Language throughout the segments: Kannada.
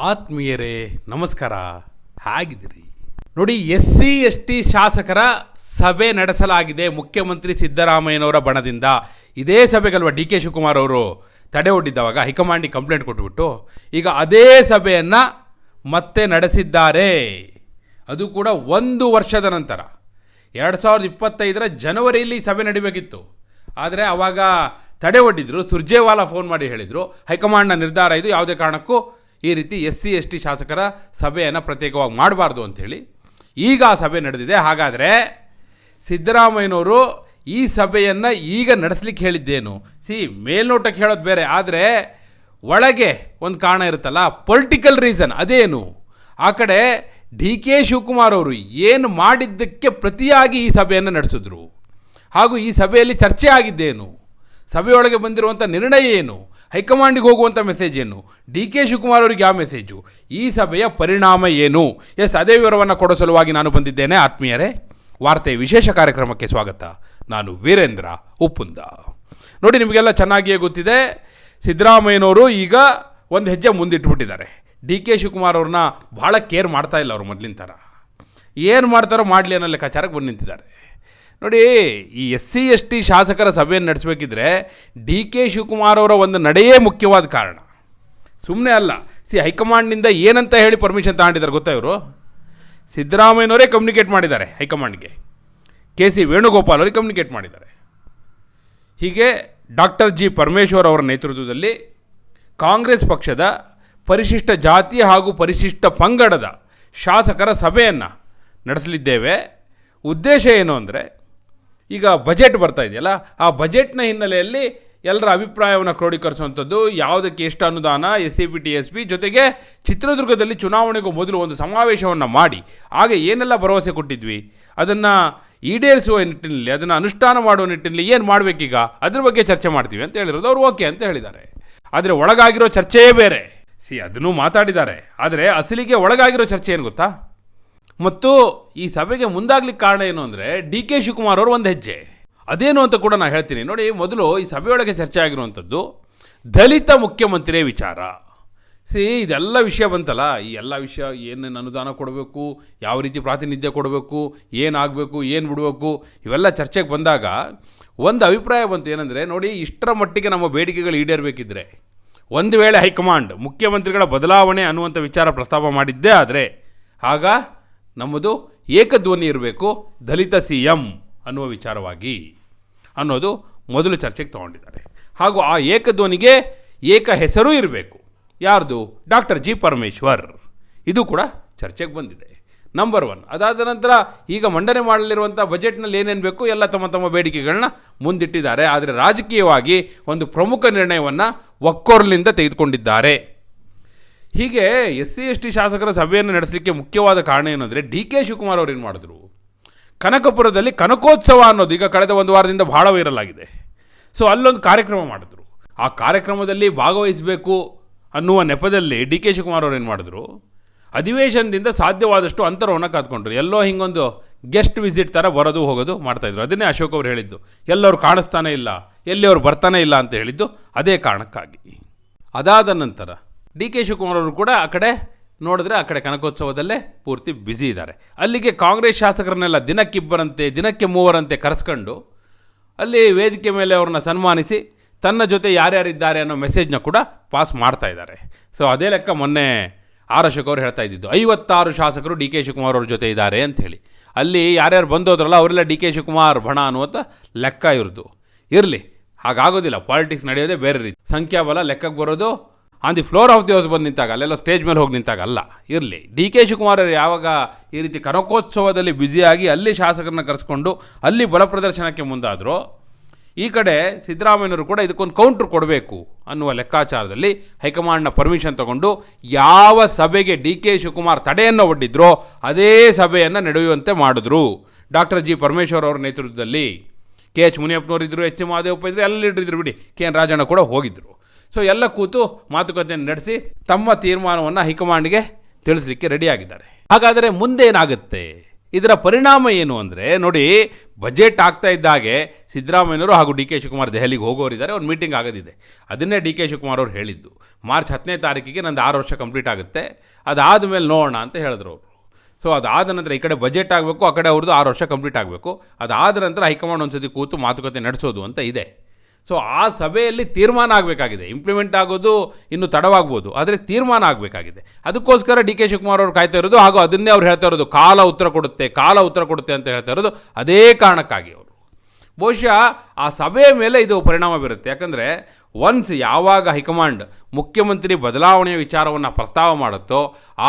ಆತ್ಮೀಯರೇ ನಮಸ್ಕಾರ, ಹೇಗಿದ್ದೀರಿ? ನೋಡಿ, SC/ST ಶಾಸಕರ ಸಭೆ ನಡೆಸಲಾಗಿದೆ ಮುಖ್ಯಮಂತ್ರಿ ಸಿದ್ದರಾಮಯ್ಯನವರ ಬಣದಿಂದ. ಇದೇ ಸಭೆಗಲ್ವ ಡಿ ಕೆ ಶಿವಕುಮಾರ್ ಅವರು ತಡೆ ಒಡ್ಡಿದ್ದವಾಗ ಹೈಕಮಾಂಡಿಗೆ ಕಂಪ್ಲೇಂಟ್ ಕೊಟ್ಟುಬಿಟ್ಟು ಈಗ ಅದೇ ಸಭೆಯನ್ನು ಮತ್ತೆ ನಡೆಸಿದ್ದಾರೆ. ಅದು ಕೂಡ 1 ವರ್ಷದ ನಂತರ. 2025 ಜನವರಿಯಲ್ಲಿ ಸಭೆ ನಡಿಬೇಕಿತ್ತು. ಆದರೆ ಆವಾಗ ತಡೆ ಒಡ್ಡಿದ್ರು. ಸುರ್ಜೇವಾಲಾ ಫೋನ್ ಮಾಡಿ ಹೇಳಿದರು, ಹೈಕಮಾಂಡ್ನ ನಿರ್ಧಾರ ಇದು, ಯಾವುದೇ ಕಾರಣಕ್ಕೂ ಈ ರೀತಿ SC/ST ಶಾಸಕರ ಸಭೆಯನ್ನು ಪ್ರತ್ಯೇಕವಾಗಿ ಮಾಡಬಾರ್ದು ಅಂಥೇಳಿ. ಈಗ ಆ ಸಭೆ ನಡೆದಿದೆ. ಹಾಗಾದರೆ ಸಿದ್ದರಾಮಯ್ಯನವರು ಈ ಸಭೆಯನ್ನು ಈಗ ನಡೆಸಲಿಕ್ಕೆ ಹೇಳಿದ್ದೇನು? ಮೇಲ್ನೋಟಕ್ಕೆ ಹೇಳೋದು ಬೇರೆ, ಆದರೆ ಒಳಗೆ ಒಂದು ಕಾರಣ ಇರುತ್ತಲ್ಲ, ಪೊಲಿಟಿಕಲ್ ರೀಸನ್. ಅದೇನು? ಆ ಕಡೆ ಡಿ ಕೆ ಶಿವಕುಮಾರ್ ಅವರು ಏನು ಮಾಡಿದ್ದಕ್ಕೆ ಪ್ರತಿಯಾಗಿ ಈ ಸಭೆಯನ್ನು ನಡೆಸಿದ್ರು, ಹಾಗೂ ಈ ಸಭೆಯಲ್ಲಿ ಚರ್ಚೆ ಆಗಿದ್ದೇನು, ಸಭೆಯೊಳಗೆ ಬಂದಿರುವಂಥ ನಿರ್ಣಯ ಏನು, ಹೈಕಮಾಂಡಿಗೆ ಹೋಗುವಂಥ ಮೆಸೇಜ್ ಏನು, ಡಿ ಕೆ ಶಿವಕುಮಾರ್ ಅವರಿಗೆ ಯಾವ ಮೆಸೇಜು, ಈ ಸಭೆಯ ಪರಿಣಾಮ ಏನು? ಅದೇ ವಿವರವನ್ನು ಕೊಡೋ ಸಲುವಾಗಿ ನಾನು ಬಂದಿದ್ದೇನೆ. ಆತ್ಮೀಯರೇ, ವಾರ್ತೆ ವಿಶೇಷ ಕಾರ್ಯಕ್ರಮಕ್ಕೆ ಸ್ವಾಗತ. ನಾನು ವೀರೇಂದ್ರ ಉಪ್ಪುಂದ. ನೋಡಿ, ನಿಮಗೆಲ್ಲ ಚೆನ್ನಾಗಿಯೇ ಗೊತ್ತಿದೆ, ಸಿದ್ದರಾಮಯ್ಯನವರು ಈಗ ಒಂದು ಹೆಜ್ಜೆ ಮುಂದಿಟ್ಬಿಟ್ಟಿದ್ದಾರೆ. ಡಿ ಕೆ ಶಿವಕುಮಾರ್ ಅವ್ರನ್ನ ಭಾಳ ಕೇರ್ ಮಾಡ್ತಾ ಇಲ್ಲ. ಅವರು ಮೊದಲಿನ ಥರ ಏನು ಮಾಡ್ತಾರೋ ಮಾಡಲಿ ಅನ್ನೋ ಲೆಕ್ಕಾಚಾರಕ್ಕೆ ಬಂದು ನಿಂತಿದ್ದಾರೆ. ನೋಡಿ, ಈ SC/ST ಶಾಸಕರ ಸಭೆಯನ್ನು ನಡೆಸಬೇಕಿದ್ರೆ ಡಿ ಕೆ ಶಿವಕುಮಾರ್ ಅವರ ಒಂದು ನಡೆಯೇ ಮುಖ್ಯವಾದ ಕಾರಣ, ಸುಮ್ಮನೆ ಅಲ್ಲ. ಹೈಕಮಾಂಡ್ನಿಂದ ಏನಂತ ಹೇಳಿ ಪರ್ಮಿಷನ್ ತಗೊಂಡಿದ್ದಾರೆ ಗೊತ್ತಾ? ಇವರು ಸಿದ್ದರಾಮಯ್ಯನವರೇ ಕಮ್ಯುನಿಕೇಟ್ ಮಾಡಿದ್ದಾರೆ ಹೈಕಮಾಂಡ್ಗೆ, KC ವೇಣುಗೋಪಾಲ್ ಅವರಿಗೆ ಕಮ್ಯುನಿಕೇಟ್ ಮಾಡಿದ್ದಾರೆ. ಹೀಗೆ ಡಾಕ್ಟರ್ G ಪರಮೇಶ್ವರ್ ಅವರ ನೇತೃತ್ವದಲ್ಲಿ ಕಾಂಗ್ರೆಸ್ ಪಕ್ಷದ ಪರಿಶಿಷ್ಟ ಜಾತಿ ಹಾಗೂ ಪರಿಶಿಷ್ಟ ಪಂಗಡದ ಶಾಸಕರ ಸಭೆಯನ್ನು ನಡೆಸಲಿದ್ದೇವೆ. ಉದ್ದೇಶ ಏನು ಅಂದರೆ, ಈಗ ಬಜೆಟ್ ಬರ್ತಾ ಇದೆಯಲ್ಲ, ಆ ಬಜೆಟ್ನ ಹಿನ್ನೆಲೆಯಲ್ಲಿ ಎಲ್ಲರ ಅಭಿಪ್ರಾಯವನ್ನು ಕ್ರೋಢೀಕರಿಸುವಂಥದ್ದು, ಯಾವುದಕ್ಕೆ ಎಷ್ಟು ಅನುದಾನ, SCP TSP, ಜೊತೆಗೆ ಚಿತ್ರದುರ್ಗದಲ್ಲಿ ಚುನಾವಣೆಗೂ ಮೊದಲು ಒಂದು ಸಮಾವೇಶವನ್ನು ಮಾಡಿ ಆಗ ಏನೆಲ್ಲ ಭರವಸೆ ಕೊಟ್ಟಿದ್ವಿ ಅದನ್ನು ಈಡೇರಿಸುವ ನಿಟ್ಟಿನಲ್ಲಿ, ಅದನ್ನು ಅನುಷ್ಠಾನ ಮಾಡುವ ನಿಟ್ಟಿನಲ್ಲಿ ಏನು ಮಾಡಬೇಕೀಗ, ಅದ್ರ ಬಗ್ಗೆ ಚರ್ಚೆ ಮಾಡ್ತೀವಿ ಅಂತ ಹೇಳಿರೋದು. ಅವರು ಓಕೆ ಅಂತ ಹೇಳಿದ್ದಾರೆ. ಆದರೆ ಒಳಗಾಗಿರೋ ಚರ್ಚೆಯೇ ಬೇರೆ. ಅದನ್ನು ಮಾತಾಡಿದ್ದಾರೆ, ಆದರೆ ಅಸಲಿಗೆ ಒಳಗಾಗಿರೋ ಚರ್ಚೆ ಏನು ಗೊತ್ತಾ? ಮತ್ತು ಈ ಸಭೆಗೆ ಮುಂದಾಗ್ಲಿಕ್ಕೆ ಕಾರಣ ಏನು ಅಂದರೆ ಡಿ ಕೆ ಶಿವಕುಮಾರ್ ಅವರು ಒಂದು ಹೆಜ್ಜೆ. ಅದೇನು ಅಂತ ಕೂಡ ನಾನು ಹೇಳ್ತೀನಿ. ನೋಡಿ, ಮೊದಲು ಈ ಸಭೆಯೊಳಗೆ ಚರ್ಚೆ ಆಗಿರುವಂಥದ್ದು ದಲಿತ ಮುಖ್ಯಮಂತ್ರಿಯ ವಿಚಾರ. ಇದೆಲ್ಲ ವಿಷಯ ಬಂತಲ್ಲ, ಈ ಎಲ್ಲ ವಿಷಯ, ಏನೇನು ಅನುದಾನ ಕೊಡಬೇಕು, ಯಾವ ರೀತಿ ಪ್ರಾತಿನಿಧ್ಯ ಕೊಡಬೇಕು, ಏನಾಗಬೇಕು, ಏನು ಬಿಡಬೇಕು, ಇವೆಲ್ಲ ಚರ್ಚೆಗೆ ಬಂದಾಗ ಒಂದು ಅಭಿಪ್ರಾಯ ಬಂತು. ಏನಂದರೆ, ನೋಡಿ, ಇಷ್ಟರ ಮಟ್ಟಿಗೆ ನಮ್ಮ ಬೇಡಿಕೆಗಳು ಈಡೇರಬೇಕಿದ್ರೆ ಒಂದು ವೇಳೆ ಹೈಕಮಾಂಡ್ ಮುಖ್ಯಮಂತ್ರಿಗಳ ಬದಲಾವಣೆ ಅನ್ನುವಂಥ ವಿಚಾರ ಪ್ರಸ್ತಾಪ ಮಾಡಿದ್ದೇ ಆದರೆ ಆಗ ನಮ್ಮದು ಏಕಧ್ವನಿ ಇರಬೇಕು, ದಲಿತ CM ಅನ್ನುವ ವಿಚಾರವಾಗಿ ಅನ್ನೋದು ಮೊದಲು ಚರ್ಚೆಗೆ ತೊಗೊಂಡಿದ್ದಾರೆ. ಹಾಗೂ ಆ ಏಕಧ್ವನಿಗೆ ಏಕ ಹೆಸರೂ ಇರಬೇಕು. ಯಾರ್ದು? Doctor G Parameshwar. ಇದು ಕೂಡ ಚರ್ಚೆಗೆ ಬಂದಿದೆ. ನಂಬರ್ 1. ಅದಾದ ನಂತರ ಈಗ ಮಂಡನೆ ಮಾಡಲಿರುವಂಥ ಬಜೆಟ್ನಲ್ಲಿ ಏನೇನು ಬೇಕು ಎಲ್ಲ ತಮ್ಮ ತಮ್ಮ ಬೇಡಿಕೆಗಳನ್ನ ಮುಂದಿಟ್ಟಿದ್ದಾರೆ. ಆದರೆ ರಾಜಕೀಯವಾಗಿ ಒಂದು ಪ್ರಮುಖ ನಿರ್ಣಯವನ್ನು ಒಕ್ಕೊರಲಿಂದ ತೆಗೆದುಕೊಂಡಿದ್ದಾರೆ. ಹೀಗೆ SC/ST ಶಾಸಕರ ಸಭೆಯನ್ನು ನಡೆಸಲಿಕ್ಕೆ ಮುಖ್ಯವಾದ ಕಾರಣ ಏನಂದರೆ, ಡಿ ಕೆ ಶಿವಕುಮಾರ್ ಅವರು ಏನು ಮಾಡಿದ್ರು, ಕನಕಪುರದಲ್ಲಿ ಕನಕೋತ್ಸವ ಅನ್ನೋದು ಈಗ ಕಳೆದ 1 ವಾರದಿಂದ ಭಾಳ ವೈರಲ್ ಆಗಿದೆ. ಅಲ್ಲೊಂದು ಕಾರ್ಯಕ್ರಮ ಮಾಡಿದ್ರು. ಆ ಕಾರ್ಯಕ್ರಮದಲ್ಲಿ ಭಾಗವಹಿಸಬೇಕು ಅನ್ನುವ ನೆಪದಲ್ಲಿ ಡಿ ಕೆ ಶಿವಕುಮಾರ್ ಅವರು ಏನು ಮಾಡಿದ್ರು, ಅಧಿವೇಶನದಿಂದ ಸಾಧ್ಯವಾದಷ್ಟು ಅಂತರವನ್ನು ಕಾದ್ಕೊಂಡ್ರು. ಎಲ್ಲೋ ಹಿಂಗೊಂದು ಗೆಸ್ಟ್ ವಿಸಿಟ್ ಥರ ಬರೋದು ಹೋಗೋದು ಮಾಡ್ತಾಯಿದ್ರು. ಅದನ್ನೇ ಅಶೋಕ್ ಅವರು ಹೇಳಿದ್ದು, ಎಲ್ಲವರು ಕಾಣಿಸ್ತಾನೆ ಇಲ್ಲ, ಎಲ್ಲಿ ಅವರು ಬರ್ತಾನೆ ಇಲ್ಲ ಅಂತ ಹೇಳಿದ್ದು ಅದೇ ಕಾರಣಕ್ಕಾಗಿ. ಅದಾದ ನಂತರ ಡಿ ಕೆ ಶಿವಕುಮಾರ್ ಅವರು ಕೂಡ ಆ ಕಡೆ ನೋಡಿದ್ರೆ ಆ ಕಡೆ ಕನಕೋತ್ಸವದಲ್ಲೇ ಪೂರ್ತಿ ಬ್ಯುಸಿ ಇದ್ದಾರೆ. ಅಲ್ಲಿಗೆ ಕಾಂಗ್ರೆಸ್ ಶಾಸಕರನ್ನೆಲ್ಲ ದಿನಕ್ಕಿಬ್ಬರಂತೆ, ದಿನಕ್ಕೆ 3 ಕರೆಸ್ಕೊಂಡು ಅಲ್ಲಿ ವೇದಿಕೆ ಮೇಲೆ ಅವ್ರನ್ನ ಸನ್ಮಾನಿಸಿ ತನ್ನ ಜೊತೆ ಯಾರ್ಯಾರಿದ್ದಾರೆ ಅನ್ನೋ ಮೆಸೇಜ್ನ ಕೂಡ ಪಾಸ್ ಮಾಡ್ತಾ ಇದ್ದಾರೆ. ಅದೇ ಲೆಕ್ಕ ಮೊನ್ನೆ ಅಶೋಕ್ ಅವರು ಹೇಳ್ತಾ ಇದ್ದಿದ್ದು 56 ಶಾಸಕರು ಡಿ ಕೆ ಶಿವಕುಮಾರ್ ಅವ್ರ ಜೊತೆ ಇದ್ದಾರೆ ಅಂಥೇಳಿ. ಅಲ್ಲಿ ಯಾರ್ಯಾರು ಬಂದೋದ್ರಲ್ಲ ಅವರೆಲ್ಲ ಡಿ ಕೆ ಶಿವಕುಮಾರ್ ಬಣ ಅನ್ನುವಂಥ ಲೆಕ್ಕ ಇವ್ರದ್ದು. ಇರಲಿ, ಹಾಗಾಗೋದಿಲ್ಲ. ಪಾಲಿಟಿಕ್ಸ್ ನಡೆಯೋದೇ ಬೇರೆ ರೀತಿ. ಸಂಖ್ಯಾಬಲ ಲೆಕ್ಕಕ್ಕೆ ಬರೋದು on the floor of the house ಬಂದು ನಿಂತಾಗ, ಅಲ್ಲೆಲ್ಲ ಸ್ಟೇಜ್ ಮೇಲೆ ಹೋಗಿ ನಿಂತಾಗ ಅಲ್ಲ. ಇರಲಿ, ಡಿ ಕೆ ಶಿವಕುಮಾರ್ ಅವರು ಯಾವಾಗ ಈ ರೀತಿ ಕನಕೋತ್ಸವದಲ್ಲಿ ಬ್ಯುಸಿಯಾಗಿ ಅಲ್ಲಿ ಶಾಸಕರನ್ನ ಕರೆಸ್ಕೊಂಡು ಅಲ್ಲಿ ಬಲ ಪ್ರದರ್ಶನಕ್ಕೆ ಮುಂದಾದರೂ, ಈ ಕಡೆ ಸಿದ್ದರಾಮಯ್ಯನವರು ಕೂಡ ಇದಕ್ಕೊಂದು ಕೌಂಟ್ರ್ ಕೊಡಬೇಕು ಅನ್ನುವ ಲೆಕ್ಕಾಚಾರದಲ್ಲಿ ಹೈಕಮಾಂಡ್ನ ಪರ್ಮಿಷನ್ ತಗೊಂಡು ಯಾವ ಸಭೆಗೆ ಡಿ ಕೆ ಶಿವಕುಮಾರ್ ತಡೆಯನ್ನು ಒಡ್ಡಿದ್ರೋ ಅದೇ ಸಭೆಯನ್ನು ನಡೆಯುವಂತೆ ಮಾಡಿದ್ರು. ಡಾಕ್ಟರ್ G ಪರಮೇಶ್ವರ್ ಅವರ ನೇತೃತ್ವದಲ್ಲಿ KH ಮುನಿಯಪ್ಪನವರಿದ್ದರು, H ಮಹದೇವಪ್ಪ ಇದ್ದರು, ಎಲ್ಲ ಲೀಡರ್ ಬಿಡಿ, KN ರಾಜಣ್ಣ ಕೂಡ ಹೋಗಿದ್ದರು. ಎಲ್ಲ ಕೂತು ಮಾತುಕತೆಯನ್ನು ನಡೆಸಿ ತಮ್ಮ ತೀರ್ಮಾನವನ್ನು ಹೈಕಮಾಂಡ್ಗೆ ತಿಳಿಸಲಿಕ್ಕೆ ರೆಡಿಯಾಗಿದ್ದಾರೆ. ಹಾಗಾದರೆ ಮುಂದೇನಾಗುತ್ತೆ? ಇದರ ಪರಿಣಾಮ ಏನು ಅಂದರೆ ನೋಡಿ, ಬಜೆಟ್ ಆಗ್ತಾ ಇದ್ದಾಗೆ ಸಿದ್ದರಾಮಯ್ಯನವರು ಹಾಗೂ ಡಿ ಕೆ ಶಿವಕುಮಾರ್ ದೆಹಲಿಗೆ ಹೋಗೋರಿದ್ದಾರೆ, ಒಂದು ಮೀಟಿಂಗ್ ಆಗೋದಿದೆ. ಅದನ್ನೇ ಡಿ ಕೆ ಶಿವಕುಮಾರ್ ಅವರು ಹೇಳಿದ್ದು, ಮಾರ್ಚ್ 10ನೇ ತಾರೀಕಿಗೆ ನಂದು 6 ವರ್ಷ ಕಂಪ್ಲೀಟ್ ಆಗುತ್ತೆ, ಅದಾದ ಮೇಲೆ ನೋಡೋಣ ಅಂತ ಹೇಳಿದ್ರು ಅವರು. ಸೊ ಅದಾದ ನಂತರ ಈ ಕಡೆ ಬಜೆಟ್ ಆಗಬೇಕು, ಆ ಕಡೆ ಅವ್ರದ್ದು 6 ವರ್ಷ ಕಂಪ್ಲೀಟ್ ಆಗಬೇಕು. ಅದಾದ ನಂತರ ಹೈಕಮಾಂಡ್ ಒಂದ್ಸತಿ ಕೂತು ಮಾತುಕತೆ ನಡೆಸೋದು ಅಂತ ಇದೆ. ಸೊ ಆ ಸಭೆಯಲ್ಲಿ ತೀರ್ಮಾನ ಆಗಬೇಕಾಗಿದೆ. ಇಂಪ್ಲಿಮೆಂಟ್ ಆಗೋದು ಇನ್ನೂ ತಡವಾಗ್ಬೋದು, ಆದರೆ ತೀರ್ಮಾನ ಆಗಬೇಕಾಗಿದೆ. ಅದಕ್ಕೋಸ್ಕರ ಡಿ ಕೆ ಶಿವಕುಮಾರ್ ಅವರು ಕಾಯ್ತಾ ಇರೋದು, ಹಾಗೂ ಅದನ್ನೇ ಅವ್ರು ಹೇಳ್ತಾ ಇರೋದು, ಕಾಲ ಉತ್ತರ ಕೊಡುತ್ತೆ ಅಂತ ಹೇಳ್ತಾ ಇರೋದು ಅದೇ ಕಾರಣಕ್ಕಾಗಿ. ಅವರು ಬಹುಶಃ ಆ ಸಭೆಯ ಮೇಲೆ ಇದು ಪರಿಣಾಮ ಬೀರುತ್ತೆ. ಯಾಕಂದರೆ ಒನ್ಸ್ ಯಾವಾಗ ಹೈಕಮಾಂಡ್ ಮುಖ್ಯಮಂತ್ರಿ ಬದಲಾವಣೆಯ ವಿಚಾರವನ್ನು ಪ್ರಸ್ತಾವ ಮಾಡುತ್ತೋ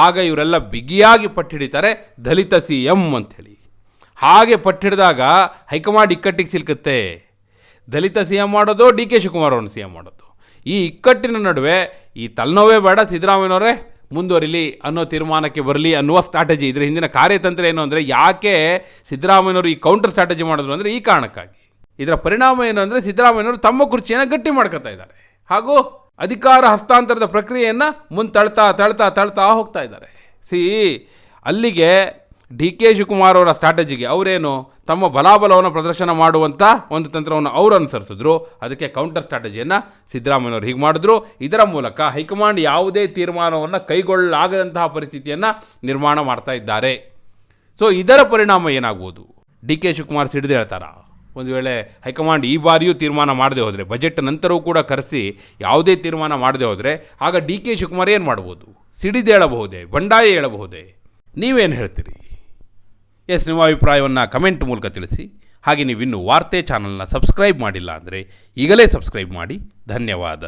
ಆಗ ಇವರೆಲ್ಲ ಬಿಗಿಯಾಗಿ ಪಟ್ಟಿಡಿತಾರೆ ದಲಿತ ಸಿ ಎಂ ಅಂಥೇಳಿ. ಹಾಗೆ ಪಟ್ಟಿಡಿದಾಗ ಹೈಕಮಾಂಡ್ ಇಕ್ಕಟ್ಟಿಗೆ ಸಿಲುಕುತ್ತೆ. ದಲಿತ ಸಿ ಎಂ ಮಾಡೋದು, ಡಿ ಕೆ ಶಿವಕುಮಾರ್ ಅವ್ರನ್ನ ಸಿ ಎಂ ಮಾಡೋದು. ಈ ಇಕ್ಕಟ್ಟಿನ ನಡುವೆ ಈ ತಲೆನೋವೇ ಬೇಡ, ಸಿದ್ದರಾಮಯ್ಯನವರೇ ಮುಂದುವರಿಲಿ ಅನ್ನೋ ತೀರ್ಮಾನಕ್ಕೆ ಬರಲಿ ಅನ್ನುವ ಸ್ಟ್ರಾಟಜಿ. ಇದರ ಹಿಂದಿನ ಕಾರ್ಯತಂತ್ರ ಏನು ಅಂದರೆ, ಯಾಕೆ ಸಿದ್ದರಾಮಯ್ಯನವರು ಈ ಕೌಂಟರ್ ಸ್ಟ್ರಾಟಜಿ ಮಾಡಿದ್ರು ಅಂದರೆ ಈ ಕಾರಣಕ್ಕಾಗಿ. ಇದರ ಪರಿಣಾಮ ಏನು ಅಂದರೆ, ಸಿದ್ದರಾಮಯ್ಯನವರು ತಮ್ಮ ಕುರ್ಚಿಯನ್ನು ಗಟ್ಟಿ ಮಾಡ್ಕೊತಾ ಇದ್ದಾರೆ, ಹಾಗೂ ಅಧಿಕಾರ ಹಸ್ತಾಂತರದ ಪ್ರಕ್ರಿಯೆಯನ್ನು ಮುಂದೆ ತಳ್ತಾ ಹೋಗ್ತಾ ಇದ್ದಾರೆ. ಅಲ್ಲಿಗೆ ಡಿ ಕೆ ಶಿವಕುಮಾರ್ ಅವರ ಸ್ಟ್ರಾಟಜಿಗೆ ಅವರೇನು ತಮ್ಮ ಬಲಾಬಲವನ್ನು ಪ್ರದರ್ಶನ ಮಾಡುವಂಥ ಒಂದು ತಂತ್ರವನ್ನು ಅವರು ಅನುಸರಿಸಿದ್ರು. ಅದಕ್ಕೆ ಕೌಂಟರ್ ಸ್ಟ್ರಾಟಜಿಯನ್ನು ಸಿದ್ದರಾಮಯ್ಯನವರು ಹೀಗೆ ಮಾಡಿದ್ರು. ಇದರ ಮೂಲಕ ಹೈಕಮಾಂಡ್ ಯಾವುದೇ ತೀರ್ಮಾನವನ್ನು ಕೈಗೊಳ್ಳಲಾಗದಂತಹ ಪರಿಸ್ಥಿತಿಯನ್ನು ನಿರ್ಮಾಣ ಮಾಡ್ತಾ ಇದ್ದಾರೆ. ಸೊ ಇದರ ಪರಿಣಾಮ ಏನಾಗ್ಬೋದು? ಡಿ ಕೆ ಶಿವಕುಮಾರ್ ಸಿಡಿದು ಹೇಳ್ತಾರಾ? ಒಂದು ವೇಳೆ ಹೈಕಮಾಂಡ್ ಈ ಬಾರಿಯೂ ತೀರ್ಮಾನ ಮಾಡದೆ ಹೋದರೆ, ಬಜೆಟ್ ನಂತರವೂ ಕೂಡ ಕರೆಸಿ ಯಾವುದೇ ತೀರ್ಮಾನ ಮಾಡದೆ ಹೋದರೆ, ಆಗ ಡಿ ಕೆ ಶಿವಕುಮಾರ್ ಏನು ಮಾಡ್ಬೋದು? ಸಿಡಿದು ಹೇಳಬಹುದೇ? ಬಂಡಾಯ ಹೇಳಬಹುದೇ? ನೀವೇನು ಹೇಳ್ತೀರಿ? ನಿಮ್ಮ ಅಭಿಪ್ರಾಯವನ್ನು ಕಮೆಂಟ್ ಮೂಲಕ ತಿಳಿಸಿ. ಹಾಗೆ ನೀವಿನ್ನೂ ವಾರ್ತೆ ಚಾನಲ್ನ ಸಬ್ಸ್ಕ್ರೈಬ್ ಮಾಡಿಲ್ಲ ಅಂದರೆ ಈಗಲೇ ಸಬ್ಸ್ಕ್ರೈಬ್ ಮಾಡಿ. ಧನ್ಯವಾದ.